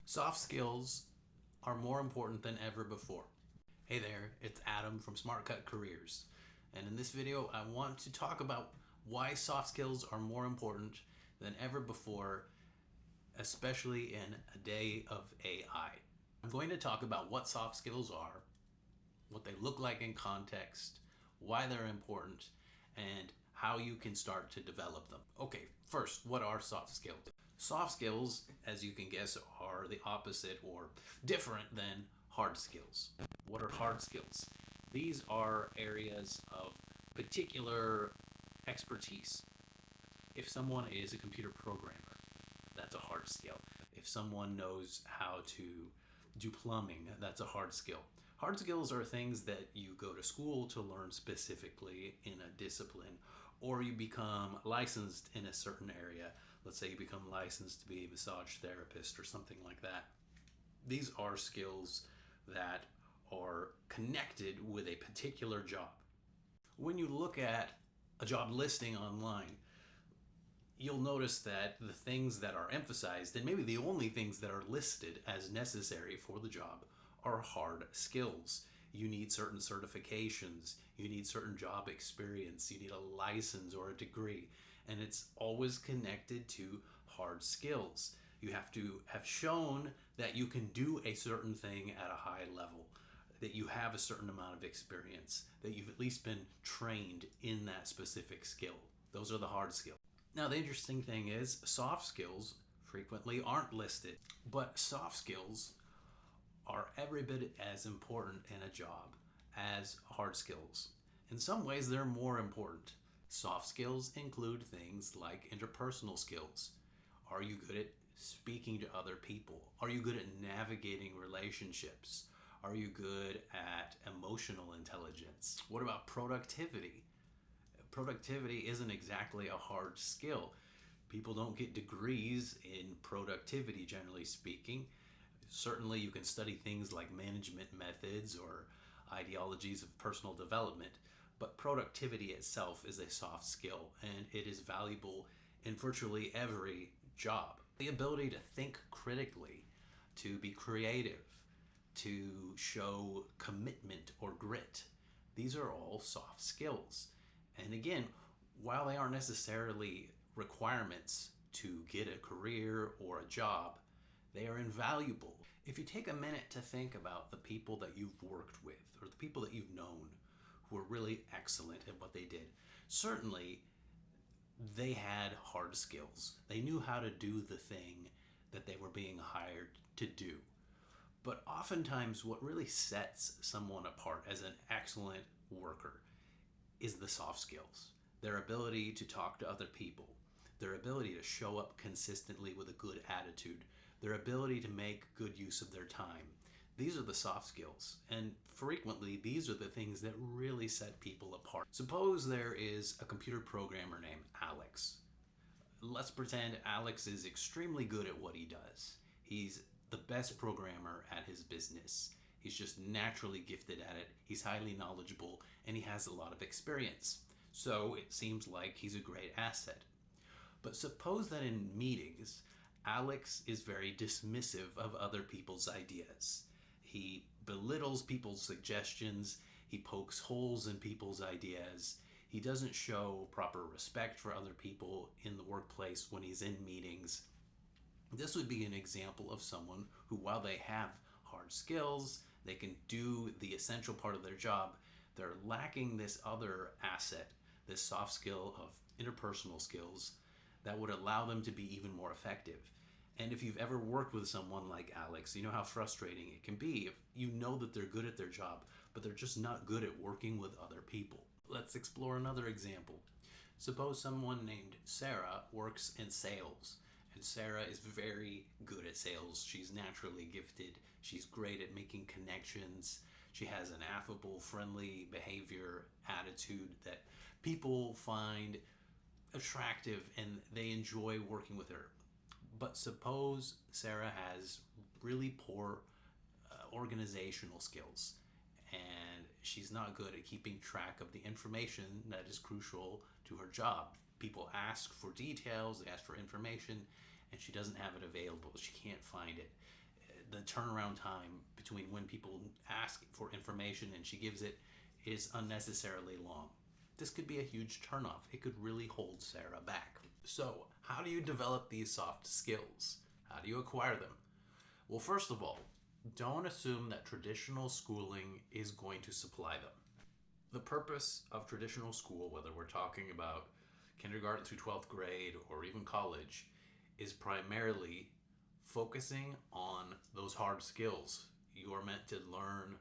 Soft skills are more important than ever before. Hey there, it's Adam from SmartCut Careers. And in this video, I want to talk about why soft skills are more important than ever before, especially in a day of AI. I'm going to talk about what soft skills are, what they look like in context, why they're important, and how you can start to develop them. Okay, first, what are soft skills? Soft skills, as you can guess, are the opposite or different than hard skills. What are hard skills? These are areas of particular expertise. If someone is a computer programmer, that's a hard skill. If someone knows how to do plumbing, that's a hard skill. Hard skills are things that you go to school to learn specifically in a discipline, or you become licensed in a certain area. Let's say you become licensed to be a massage therapist or something like that. These are skills that are connected with a particular job. When you look at a job listing online, you'll notice that the things that are emphasized, and maybe the only things that are listed as necessary for the job, are hard skills. You need certain certifications, you need certain job experience, you need a license or a degree, and it's always connected to hard skills. You have to have shown that you can do a certain thing at a high level, that you have a certain amount of experience, that you've at least been trained in that specific skill. Those are the hard skills. Now, the interesting thing is soft skills frequently aren't listed, but soft skills are every bit as important in a job as hard skills. In some ways, they're more important. Soft skills include things like interpersonal skills. Are you good at speaking to other people? Are you good at navigating relationships? Are you good at emotional intelligence? What about productivity? Productivity isn't exactly a hard skill. People don't get degrees in productivity, generally speaking. Certainly, you can study things like management methods or ideologies of personal development, but productivity itself is a soft skill, and it is valuable in virtually every job. The ability to think critically, to be creative, to show commitment or grit, these are all soft skills. And again, while they aren't necessarily requirements to get a career or a job, they are invaluable. If you take a minute to think about the people that you've worked with or the people that you've known who were really excellent at what they did, certainly they had hard skills. They knew how to do the thing that they were being hired to do. But oftentimes what really sets someone apart as an excellent worker is the soft skills. Their ability to talk to other people, their ability to show up consistently with a good attitude, their ability to make good use of their time. These are the soft skills, and frequently these are the things that really set people apart. Suppose there is a computer programmer named Alex. Let's pretend Alex is extremely good at what he does. He's the best programmer at his business. He's just naturally gifted at it. He's highly knowledgeable, and he has a lot of experience. So it seems like he's a great asset. But suppose that in meetings, Alex is very dismissive of other people's ideas. He belittles people's suggestions. He pokes holes in people's ideas. He doesn't show proper respect for other people in the workplace when he's in meetings. This would be an example of someone who, while they have hard skills, they can do the essential part of their job, they're lacking this other asset, this soft skill of interpersonal skills that would allow them to be even more effective. And if you've ever worked with someone like Alex, you know how frustrating it can be if you know that they're good at their job, but they're just not good at working with other people. Let's explore another example. Suppose someone named Sarah works in sales, and Sarah is very good at sales. She's naturally gifted. She's great at making connections. She has an affable, friendly behavior, attitude that people find attractive and they enjoy working with her. But suppose Sarah has really poor organizational skills, and she's not good at keeping track of the information that is crucial to her job. People ask for details, they ask for information, and she doesn't have it available. She can't find it. The turnaround time between when people ask for information and she gives it is unnecessarily long. This could be a huge turnoff. It could really hold Sarah back. So, how do you develop these soft skills? How do you acquire them? Well, first of all, don't assume that traditional schooling is going to supply them. The purpose of traditional school, whether we're talking about kindergarten through 12th grade or even college, is primarily focusing on those hard skills. You are meant to learn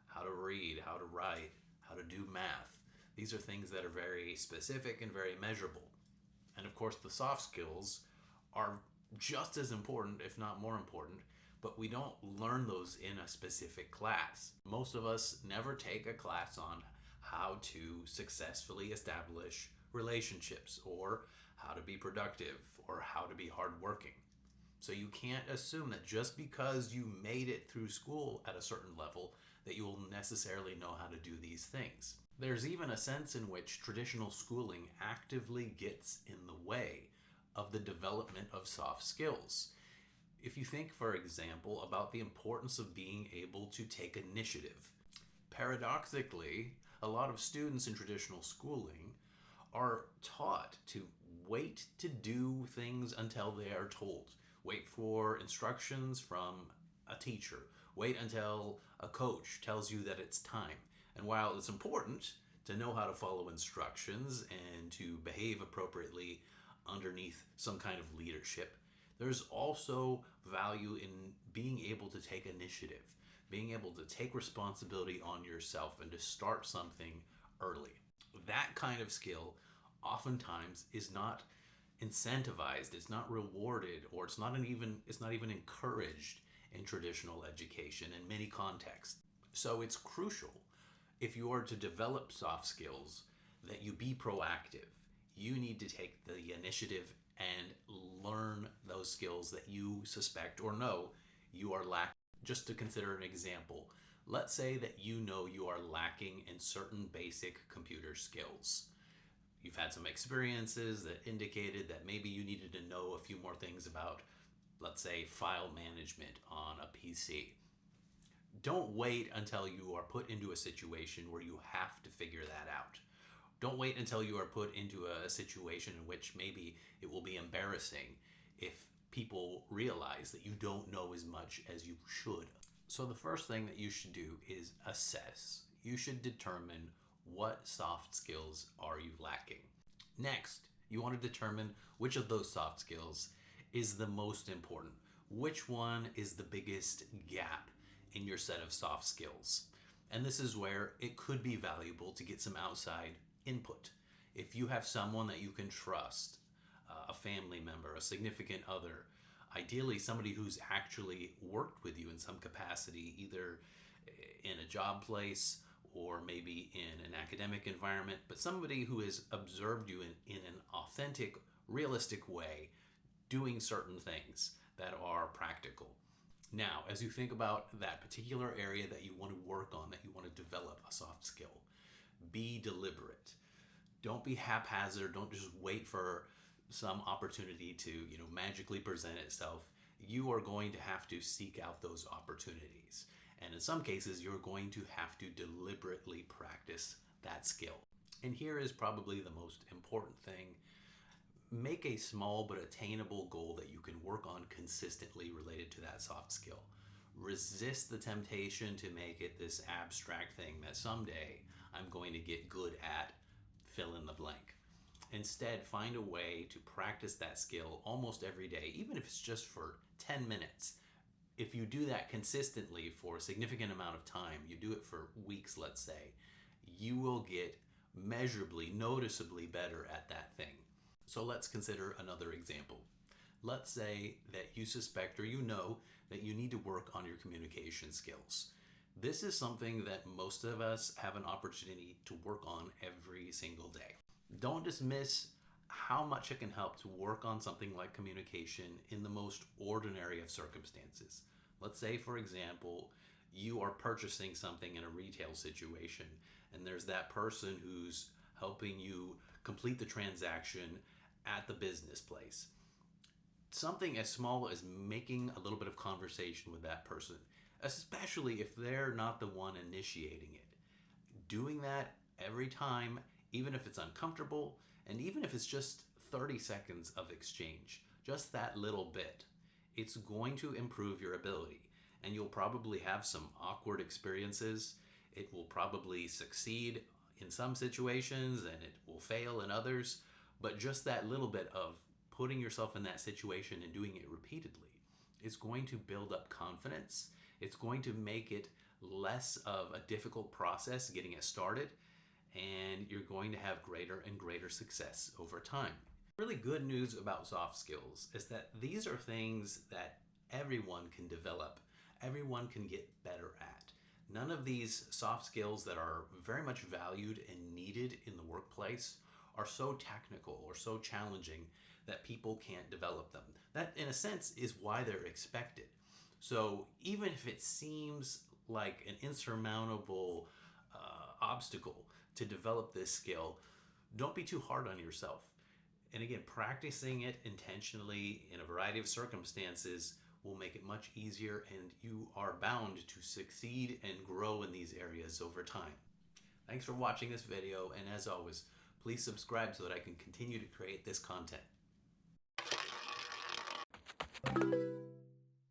how to read, how to write, how to do math. These are things that are very specific and very measurable. And of course, the soft skills are just as important, if not more important, but we don't learn those in a specific class. Most of us never take a class on how to successfully establish relationships or how to be productive or how to be hardworking. So you can't assume that just because you made it through school at a certain level that you will necessarily know how to do these things. There's even a sense in which traditional schooling actively gets in the way of the development of soft skills. If you think, for example, about the importance of being able to take initiative, paradoxically, a lot of students in traditional schooling are taught to wait to do things until they are told. Wait for instructions from a teacher. Wait until a coach tells you that it's time. And while it's important to know how to follow instructions and to behave appropriately underneath some kind of leadership, there's also value in being able to take initiative, being able to take responsibility on yourself and to start something early. That kind of skill oftentimes is not incentivized, it's not rewarded, or it's not even encouraged in traditional education in many contexts. So it's crucial, if you are to develop soft skills, that you be proactive. You need to take the initiative and learn those skills that you suspect or know you are lacking. Just to consider an example, let's say that you know you are lacking in certain basic computer skills. You've had some experiences that indicated that maybe you needed to know a few more things about, let's say, file management on a PC. Don't wait until you are put into a situation where you have to figure that out. Don't wait until you are put into a situation in which maybe it will be embarrassing if people realize that you don't know as much as you should. So the first thing that you should do is assess. You should determine what soft skills are you lacking. Next, you want to determine which of those soft skills is the most important. Which one is the biggest gap in your set of soft skills? And this is where it could be valuable to get some outside input. If you have someone that you can trust, a family member, a significant other, ideally somebody who's actually worked with you in some capacity, either in a job place or maybe in an academic environment, but somebody who has observed you in an authentic, realistic way, doing certain things that are practical. Now, as you think about that particular area that you want to work on, that you want to develop a soft skill, be deliberate. Don't be haphazard. Don't just wait for some opportunity to, magically present itself. You are going to have to seek out those opportunities. And in some cases, you're going to have to deliberately practice that skill. And here is probably the most important thing. Make a small but attainable goal that you can work on consistently related to that soft skill. Resist the temptation to make it this abstract thing that someday I'm going to get good at fill in the blank. Instead, find a way to practice that skill almost every day, even if it's just for 10 minutes. If you do that consistently for a significant amount of time, you do it for weeks, let's say, you will get measurably, noticeably better at that thing. So let's consider another example. Let's say that you suspect or you know that you need to work on your communication skills. This is something that most of us have an opportunity to work on every single day. Don't dismiss how much it can help to work on something like communication in the most ordinary of circumstances. Let's say, for example, you are purchasing something in a retail situation, and there's that person who's helping you complete the transaction at the business place. Something as small as making a little bit of conversation with that person, especially if they're not the one initiating it. Doing that every time, even if it's uncomfortable, and even if it's just 30 seconds of exchange, just that little bit, it's going to improve your ability. And you'll probably have some awkward experiences. It will probably succeed in some situations and it will fail in others. But just that little bit of putting yourself in that situation and doing it repeatedly is going to build up confidence. It's going to make it less of a difficult process getting it started, and you're going to have greater and greater success over time. Really good news about soft skills is that these are things that everyone can develop, everyone can get better at. None of these soft skills that are very much valued and needed in the workplace are so technical or so challenging that people can't develop them. That, in a sense, is why they're expected. So even if it seems like an insurmountable obstacle to develop this skill, don't be too hard on yourself. And again, practicing it intentionally in a variety of circumstances will make it much easier, and you are bound to succeed and grow in these areas over time. Thanks for watching this video, and as always, please subscribe so that I can continue to create this content.